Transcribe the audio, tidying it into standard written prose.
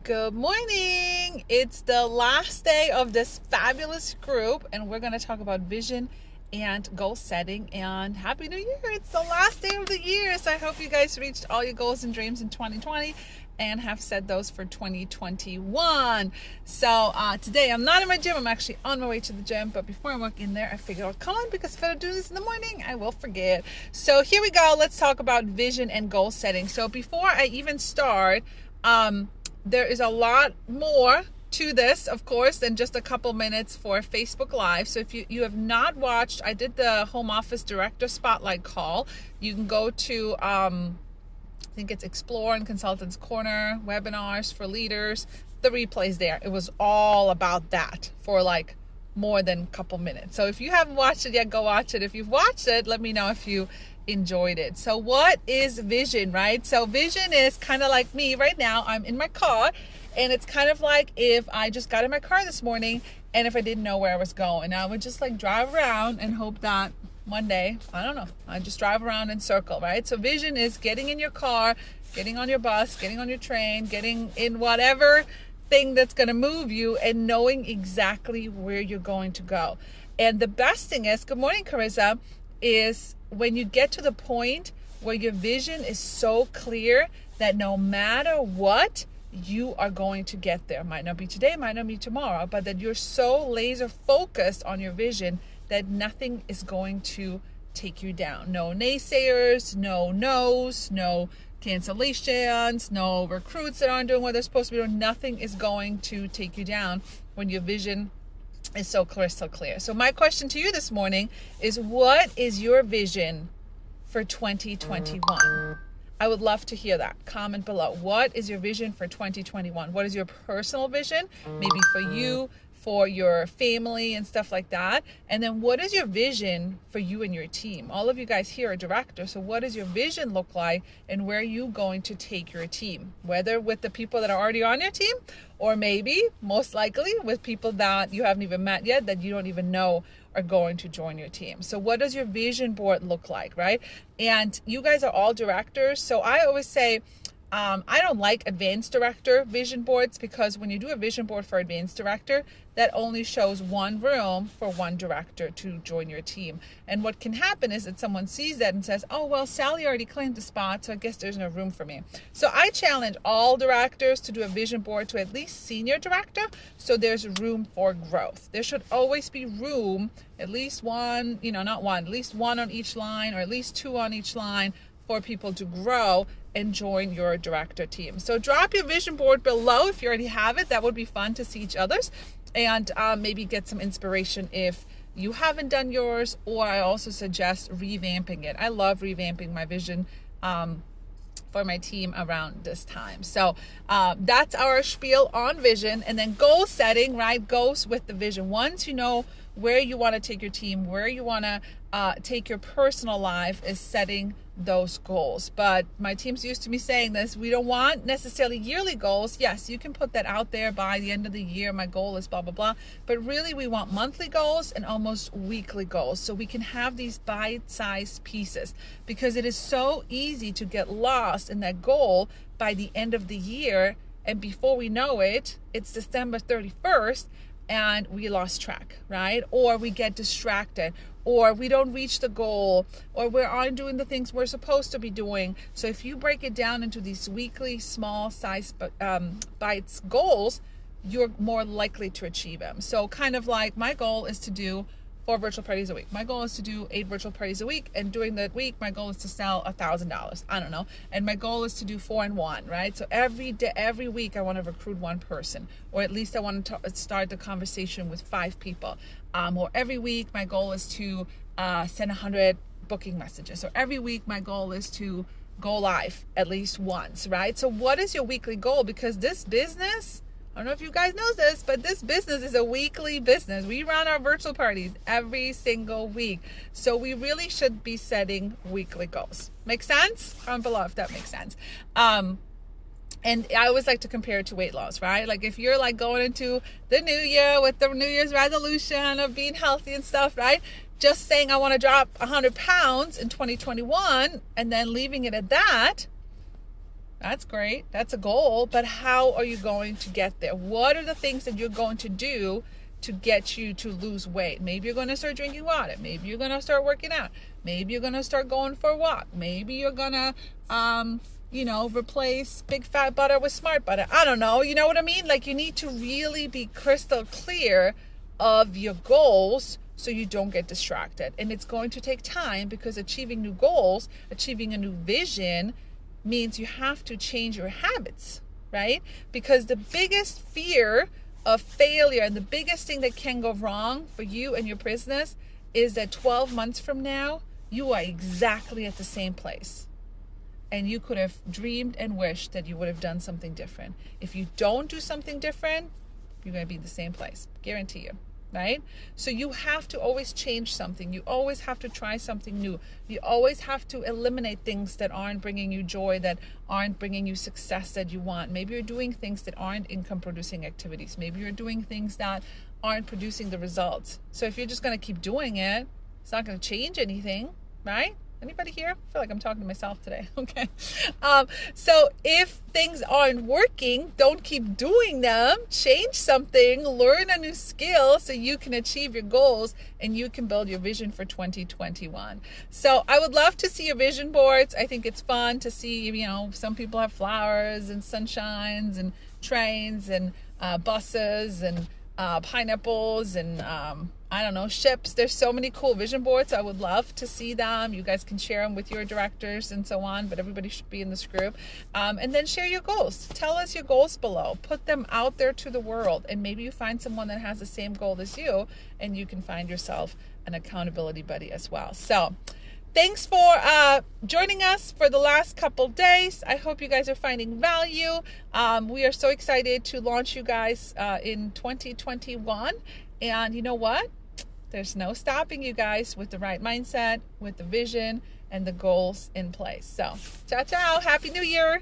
Good morning. It's the last day of this fabulous group, and we're going to talk about vision and goal setting. And Happy New Year. It's the last day of the year, so I hope you guys reached all your goals and dreams in 2020 and have set those for 2021. So today I'm not in my gym. I'm actually on my way to the gym, but before I walk in there, I figured I'd come on because if I don't do this in the morning, I will forget. So here we go. Let's talk about vision and goal setting. So before I even start, there is a lot more to this, of course, than just a couple minutes for Facebook Live. So if you have not watched, I did the Home Office Director Spotlight call. You can go to, I think it's Explore and Consultants Corner, webinars for leaders. The replay's there. It was all about that for like more than a couple minutes. So if you haven't watched it yet, go watch it. If you've watched it, let me know if you enjoyed it. So what is vision, right? So vision is kind of like me right now. I'm in my car, and it's kind of like if I just got in my car this morning and if I didn't know where I was going, I would just like drive around and hope that one day, I don't know, I just drive around in circle, right? So vision is getting in your car, getting on your bus, getting on your train, getting in whatever thing that's going to move you and knowing exactly where you're going to go. And the best thing is, good morning, Carissa, is when you get to the point where your vision is so clear that no matter what, you are going to get there. Might not be today, might not be tomorrow, but that you're so laser focused on your vision that nothing is going to take you down. No naysayers, no no's, no cancellations, no recruits that aren't doing what they're supposed to be doing. Nothing is going to take you down when your vision is so crystal clear. So my question to you this morning is, what is your vision for 2021? I would love to hear that. Comment below. What is your vision for 2021? What is your personal vision? Maybe for you, for your family and stuff like that. And then what is your vision for you and your team? All of you guys here are directors. So what does your vision look like, and where are you going to take your team? Whether with the people that are already on your team, or maybe most likely with people that you haven't even met yet, that you don't even know are going to join your team. So what does your vision board look like, right? And you guys are all directors. So I always say, I don't like advanced director vision boards, because when you do a vision board for advanced director, that only shows one room for one director to join your team. And what can happen is that someone sees that and says, oh, well, Sally already claimed a spot, so I guess there's no room for me. So I challenge all directors to do a vision board to at least senior director, so there's room for growth. There should always be room, at least one, not one, at least one on each line, or at least two on each line, for people to grow and join your director team. So drop your vision board below if you already have it. That would be fun to see each other's, and maybe get some inspiration if you haven't done yours, or I also suggest revamping it. I love revamping my vision for my team around this time. So that's our spiel on vision. And then goal setting, right, goes with the vision. Once you know where you want to take your team, where you want to take your personal life, is setting those goals. But my team's used to me saying this: we don't want necessarily yearly goals. Yes, you can put that out there by the end of the year, my goal is blah blah blah, but really we want monthly goals and almost weekly goals, so we can have these bite-sized pieces, because it is so easy to get lost in that goal by the end of the year, and before we know it, it's December 31st and we lost track, right? Or we get distracted, or we don't reach the goal, or we aren't doing the things we're supposed to be doing. So if you break it down into these weekly small size bites goals, you're more likely to achieve them. So kind of like, my goal is to do 4 virtual parties a week. My goal is to do 8 virtual parties a week, and during that week, my goal is to sell $1,000. I don't know. And my goal is to do 4 and 1, right? So every day, every week, I want to recruit one person, or at least I want to start the conversation with 5 people. Or every week, my goal is to send 100 booking messages. So every week, my goal is to go live at least once, right? So what is your weekly goal? Because this business, I don't know if you guys know this, but this business is a weekly business. We run our virtual parties every single week. So we really should be setting weekly goals. Make sense? Comment below if that makes sense. And I always like to compare it to weight loss, right? Like if you're like going into the new year with the New Year's resolution of being healthy and stuff, right? Just saying I want to drop 100 pounds in 2021 and then leaving it at that, That's great. That's a goal. But how are you going to get there? What are the things that you're going to do to get you to lose weight? Maybe you're going to start drinking water. Maybe you're going to start working out. Maybe you're going to start going for a walk. Maybe you're going to, replace big fat butter with smart butter. I don't know. You know what I mean? Like, you need to really be crystal clear of your goals so you don't get distracted. And it's going to take time, because achieving new goals, achieving a new vision, means you have to change your habits, right? Because the biggest fear of failure and the biggest thing that can go wrong for you and your business is that 12 months from now, you are exactly at the same place. And you could have dreamed and wished that you would have done something different. If you don't do something different, you're going to be in the same place. Guarantee you. Right? So you have to always change something. You always have to try something new. You always have to eliminate things that aren't bringing you joy, that aren't bringing you success that you want. Maybe you're doing things that aren't income producing activities. Maybe you're doing things that aren't producing the results. So if you're just going to keep doing it, it's not going to change anything, right? Anybody here? I feel like I'm talking to myself today. Okay. So if things aren't working, don't keep doing them. Change something, learn a new skill so you can achieve your goals and you can build your vision for 2021. So I would love to see your vision boards. I think it's fun to see, some people have flowers and sunshines and trains and buses and pineapples and ships. There's so many cool vision boards. I would love to see them. You guys can share them with your directors and so on, but everybody should be in this group. And then share your goals. Tell us your goals below. Put them out there to the world, and maybe you find someone that has the same goal as you, and you can find yourself an accountability buddy as well. So thanks for joining us for the last couple days. I hope you guys are finding value. We are so excited to launch you guys in 2021. And you know what? There's no stopping you guys with the right mindset, with the vision and the goals in place. So, ciao, ciao. Happy New Year.